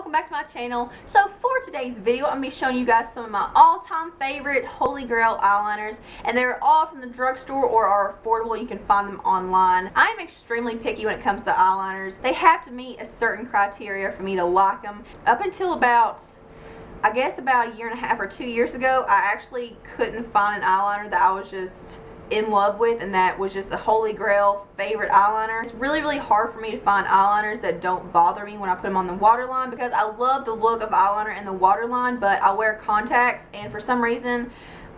welcome back to my channel. So for today's video, I'm going to be showing you guys some of my all-time favorite Holy Grail eyeliners, and they're all from the drugstore or are affordable. You can find them online. I am extremely picky when it comes to eyeliners. They have to meet a certain criteria for me to like them. Up until about, I guess about a year and a half or 2 years ago, I actually couldn't find an eyeliner that I was just in love with, and that was just a Holy Grail favorite eyeliner. It's really hard for me to find eyeliners that don't bother me when I put them on the waterline, because I love the look of eyeliner in the waterline, but I wear contacts, and for some reason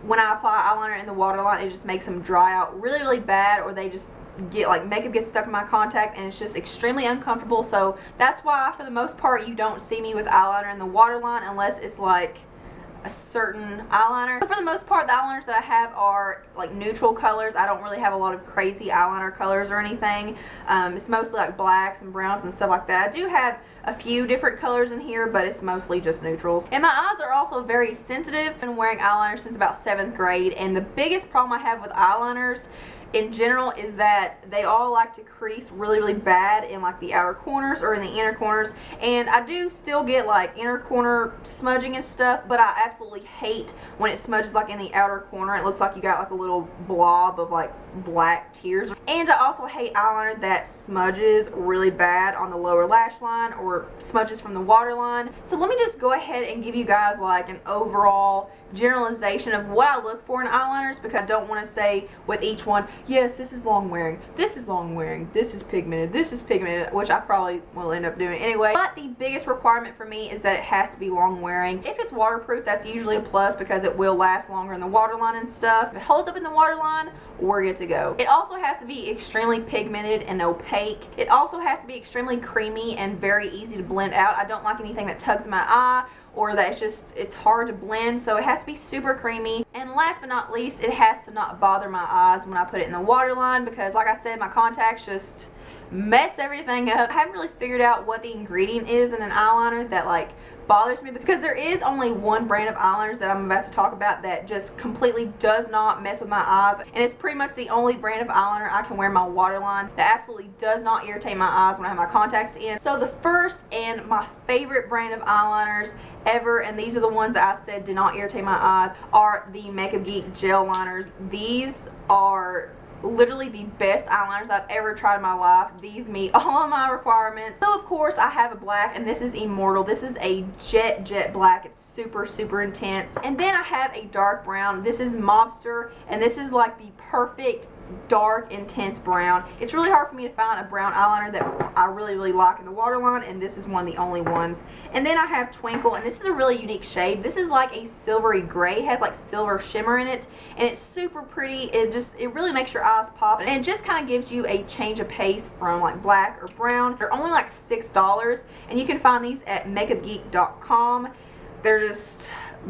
when I apply eyeliner in the waterline, it just makes them dry out really bad, or they just get like makeup gets stuck in my contact, and it's just extremely uncomfortable. So that's why for the most part you don't see me with eyeliner in the waterline unless it's like a certain eyeliner. But for the most part, the eyeliners that I have are like neutral colors. I don't really have a lot of crazy eyeliner colors or anything. It's mostly like blacks and browns and stuff like that. I do have a few different colors in here, but it's mostly just neutrals. And my eyes are also very sensitive. I've been wearing eyeliner since about 7th grade, and the biggest problem I have with eyeliners in general is that they all like to crease really bad in like the outer corners or in the inner corners, and I do still get like inner corner smudging and stuff, but I absolutely hate when it smudges like in the outer corner. It looks like you got like a little blob of like black tears. And I also hate eyeliner that smudges really bad on the lower lash line or smudges from the waterline. So let me just go ahead and give you guys like an overall generalization of what I look for in eyeliners, because I don't want to say with each one, yes, this is long wearing, this is long wearing, this is pigmented, which I probably will end up doing anyway. But the biggest requirement for me is that it has to be long wearing. If it's waterproof, that's usually a plus because it will last longer in the waterline and stuff. If it holds up in the waterline, we're good to go. It also has to be extremely pigmented and opaque. It also has to be extremely creamy and very easy to blend out. I don't like anything that tugs my eye or that it's hard to blend, so it has to be super creamy. And last but not least, it has to not bother my eyes when I put it in the waterline, because like I said, my contacts just mess everything up. I haven't really figured out what the ingredient is in an eyeliner that like bothers me, because there is only one brand of eyeliners that I'm about to talk about that just completely does not mess with my eyes, and it's pretty much the only brand of eyeliner I can wear in my waterline that absolutely does not irritate my eyes when I have my contacts in. So the first and my favorite brand of eyeliners ever, and these are the ones that I said did not irritate my eyes, are the Makeup Geek gel liners. These are literally the best eyeliners I've ever tried in my life. These meet all of my requirements. So of course I have a black, and this is Immortal. This is a jet black. It's super intense. And then I have a dark brown. This is Mobster, and this is like the perfect dark intense brown. It's really hard for me to find a brown eyeliner that I really like in the waterline, and this is one of the only ones. And then I have Twinkle, and this is a really unique shade. This is like a silvery gray. It has like silver shimmer in it, and it's super pretty. It really makes your eyes pop, and it just kind of gives you a change of pace from like black or brown. They're only like $6, and you can find these at makeupgeek.com.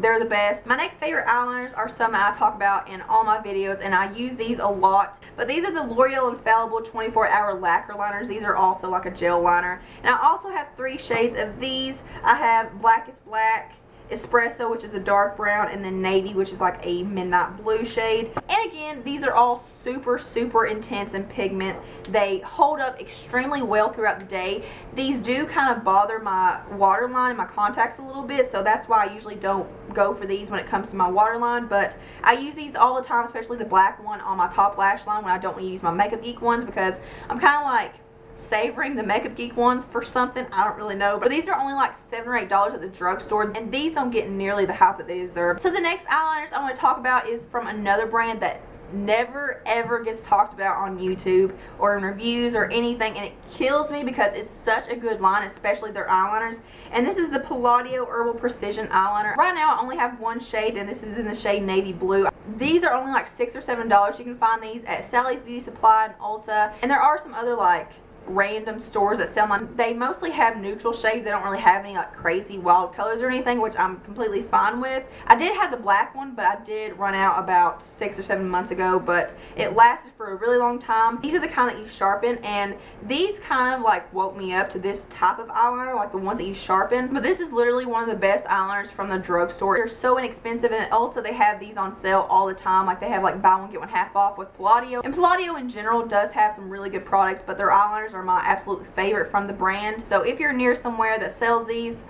They're the best. My next favorite eyeliners are some that I talk about in all my videos, and I use these a lot. But these are the Loriel Infallible 24-hour lacquer liners. These are also like a gel liner. And I also have 3 shades of these. I have Blackest Black, Espresso, which is a dark brown, and then Navy, which is like a midnight blue shade. And again, these are all super intense in pigment. They hold up extremely well throughout the day. These do kind of bother my waterline and my contacts a little bit, so that's why I usually don't go for these when it comes to my waterline. But I use these all the time, especially the black one on my top lash line when I don't want to use my Makeup Geek ones, because I'm kind of like savoring the Makeup Geek ones for something, I don't really know. But these are only like $7 or $8 at the drugstore, and these don't get nearly the hype that they deserve. So the next eyeliners I want to talk about is from another brand that never ever gets talked about on YouTube or in reviews or anything, and it kills me because it's such a good line, especially their eyeliners. And this is the Palladio Herbal Precision Eyeliner. Right now I only have one shade, and this is in the shade Navy Blue. These are only like $6 or $7. You can find these at Sally's Beauty Supply and Ulta, and there are some other like random stores that sell mine. They mostly have neutral shades. They don't really have any like crazy wild colors or anything, which I'm completely fine with. I did have the black one, but I did run out about 6 or 7 months ago, but it lasted for a really long time. These are the kind that you sharpen, and these kind of like woke me up to this type of eyeliner, like the ones that you sharpen. But this is literally one of the best eyeliners from the drugstore. They're so inexpensive, and at Ulta they have these on sale all the time. Like they have like buy one get one half off with Palladio, and Palladio in general does have some really good products, but their eyeliners are my absolute favorite from the brand. So if you're near somewhere that sells these,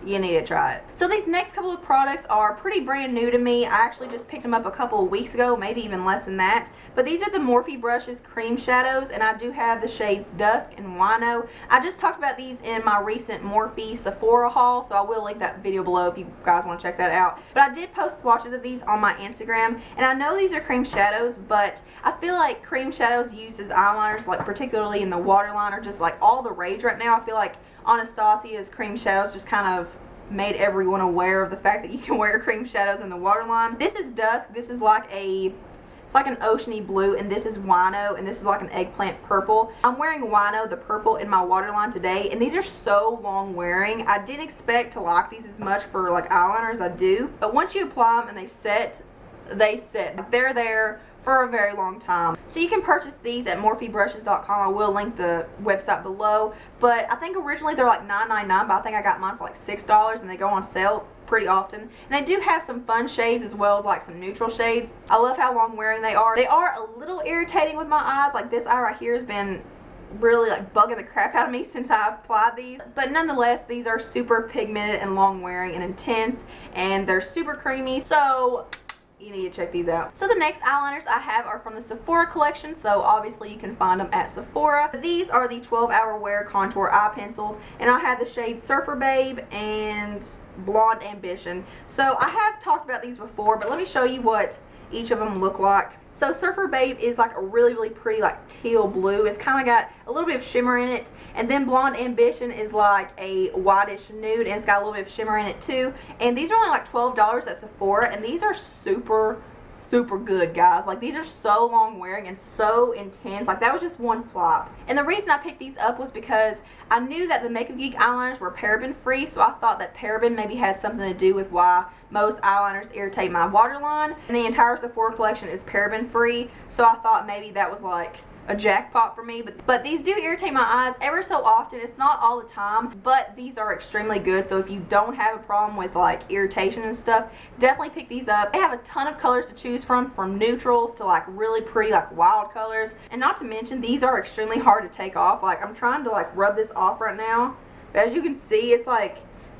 you need to try it. So these next couple of products are pretty brand new to me. I actually just picked them up a couple of weeks ago, maybe even less than that. But these are the Morphe brushes cream shadows, and I do have the shades Dusk and Wino. I just talked about these in my recent Morphe Sephora haul, so I will link that video below if you guys want to check that out. But I did post swatches of these on my Instagram, and I know these are cream shadows, but I feel like cream shadows used as eyeliners, like particularly in the waterline, are just like all the rage right now. I feel like Anastasia's cream shadows just kind of made everyone aware of the fact that you can wear cream shadows in the waterline. This is Dusk. This is like it's like an oceany blue, and this is Wino, and this is like an eggplant purple. I'm wearing Wino, the purple, in my waterline today, and these are so long wearing. I didn't expect to like these as much for like eyeliner as I do, but once you apply them and they set, they're there for a very long time. So you can purchase these at morphebrushes.com. I will link the website below, but I think originally they're like $9.99, but I think I got mine for like $6, and they go on sale pretty often. And they do have some fun shades as well as like some neutral shades. I love how long wearing they are. They are a little irritating with my eyes. Like this eye right here has been really like bugging the crap out of me since I applied these, but nonetheless these are super pigmented and long wearing and intense, and they're super creamy, so you need to check these out. So the next eyeliners I have are from the Sephora collection, so obviously you can find them at Sephora. These are the 12-hour wear contour eye pencils, and I have the shades Surfer Babe and Blonde Ambition. So I have talked about these before, but let me show you what each of them look like. So Surfer Babe is like a really pretty like teal blue. It's kind of got a little bit of shimmer in it. And then Blonde Ambition is like a whitish nude, and it's got a little bit of shimmer in it too. And these are only like $12 at Sephora, and these are super good, guys. Like these are so long wearing and so intense. Like that was just one swap. And the reason I picked these up was because I knew that the Makeup Geek eyeliners were paraben free, so I thought that paraben maybe had something to do with why most eyeliners irritate my waterline. And the entire Sephora collection is paraben free, so I thought maybe that was like a jackpot for me. But these do irritate my eyes ever so often. It's not all the time, but these are extremely good. So if you don't have a problem with like irritation and stuff, definitely pick these up. They have a ton of colors to choose from neutrals to like really pretty like wild colors. And not to mention, these are extremely hard to take off. Like I'm trying to like rub this off right now, but as you can see, it's like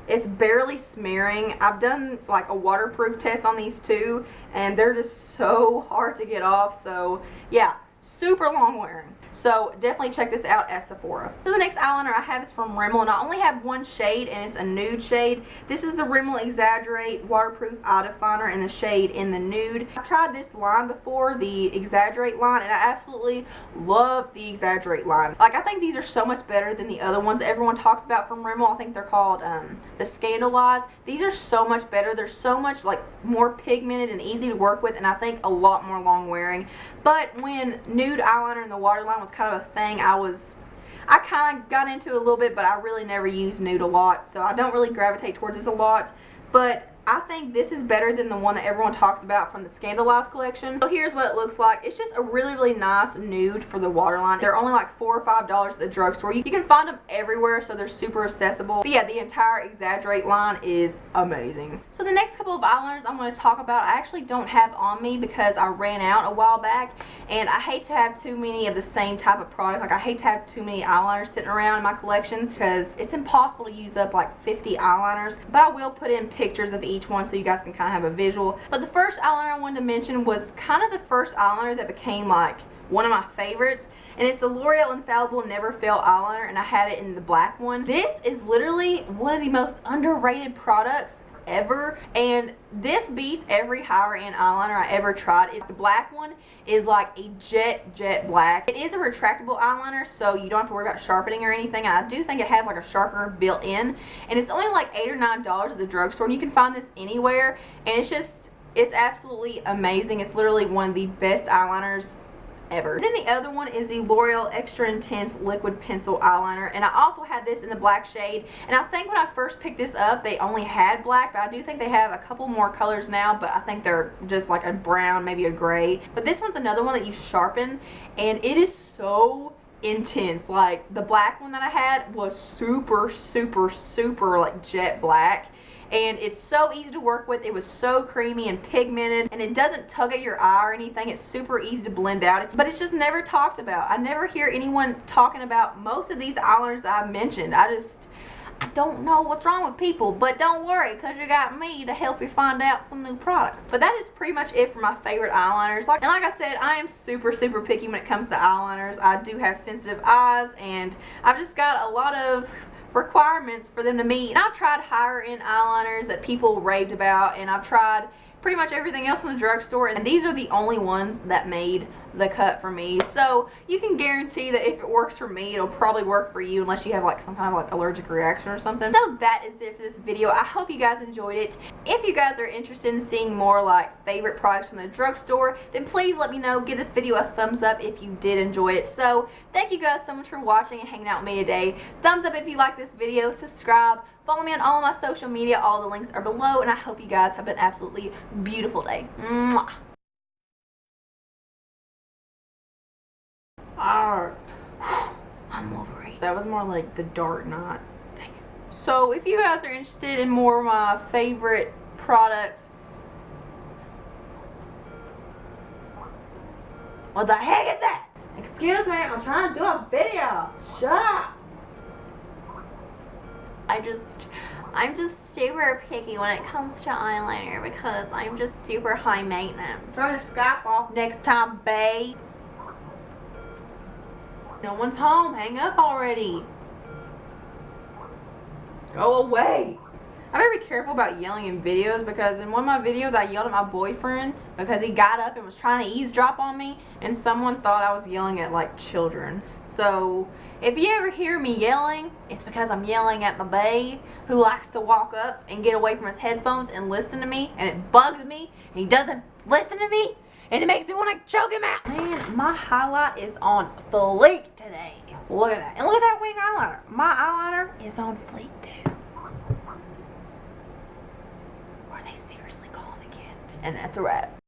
it's barely smearing. I've done like a waterproof test on these too, and they're just so hard to get off. So yeah, super long wearing. So definitely check this out at Sephora. So the next eyeliner I have is from Rimmel, and I only have one shade, and it's a nude shade. This is the Rimmel Exaggerate Waterproof Eye Definer in the shade in the nude. I've tried this line before, the Exaggerate line, and I absolutely love the Exaggerate line. Like I think these are so much better than the other ones everyone talks about from Rimmel. I think they're called the Scandalized. These are so much better. They're so much like more pigmented and easy to work with, and I think a lot more long wearing. But when nude eyeliner in the waterline was kind of a thing, I kind of got into it a little bit, but I really never used nude a lot, so I don't really gravitate towards this a lot. But I think this is better than the one that everyone talks about from the Scandalized collection. So here's what it looks like. It's just a really nice nude for the waterline. They're only like $4 or $5 at the drugstore. You can find them everywhere, so they're super accessible. But yeah, the entire Exaggerate line is amazing. So the next couple of eyeliners I'm going to talk about, I actually don't have on me because I ran out a while back, and I hate to have too many of the same type of product. Like I hate to have too many eyeliners sitting around in my collection because it's impossible to use up like 50 eyeliners. But I will put in pictures of each one so you guys can kind of have a visual. But the first eyeliner I wanted to mention was kind of the first eyeliner that became like one of my favorites, and it's the L'Oreal Infallible Never Fail eyeliner, and I had it in the black one. This is literally one of the most underrated products ever, and this beats every higher end eyeliner I ever tried. The black one is like a jet black. It is a retractable eyeliner, so you don't have to worry about sharpening or anything. And I do think it has like a sharpener built in, and it's only like $8 or $9 at the drugstore, and you can find this anywhere, and it's absolutely amazing. It's literally one of the best eyeliners ever. And then the other one is the L'Oreal Extra Intense Liquid Pencil Eyeliner, and I also had this in the black shade, and I think when I first picked this up they only had black, but I do think they have a couple more colors now, but I think they're just like a brown, maybe a gray. But this one's another one that you sharpen, and it is so intense. Like the black one that I had was super like jet black, and it's so easy to work with. It was so creamy and pigmented, and it doesn't tug at your eye or anything. It's super easy to blend out, but it's just never talked about. I never hear anyone talking about most of these eyeliners that I've mentioned. I I don't know what's wrong with people, but don't worry, because you got me to help you find out some new products. But that is pretty much it for my favorite eyeliners. And like I said, I am super picky when it comes to eyeliners. I do have sensitive eyes, and I've just got a lot of requirements for them to meet. And I've tried higher end eyeliners that people raved about, and I've tried pretty much everything else in the drugstore, and these are the only ones that made the cut for me. So you can guarantee that if it works for me, it'll probably work for you, unless you have like some kind of like allergic reaction or something. So that is it for this video. I hope you guys enjoyed it. If you guys are interested in seeing more like favorite products from the drugstore, then please let me know. Give this video a thumbs up if you did enjoy it. So thank you guys so much for watching and hanging out with me today. Thumbs up if you like this video, subscribe, follow me on all of my social media. All the links are below, and I hope you guys have an absolutely beautiful day. Mwah. I'm Watery. That was more like the Dark Knight. Dang it. So if you guys are interested in more of my favorite products, what the heck is that? Excuse me, I'm trying to do a video. Shut up. I'm just super picky when it comes to eyeliner because I'm just super high maintenance. Turn your Skype off next time, babe. No one's home. Hang up already. Go away. I better be careful about yelling in videos, because in one of my videos I yelled at my boyfriend because he got up and was trying to eavesdrop on me, and someone thought I was yelling at like children. So if you ever hear me yelling, it's because I'm yelling at my bae who likes to walk up and get away from his headphones and listen to me, and it bugs me, and he doesn't listen to me, and it makes me want to choke him out. Man, my highlight is on fleek today. Look at that. And look at that wing eyeliner. My eyeliner is on fleek too. Are they seriously calling again? And that's a wrap.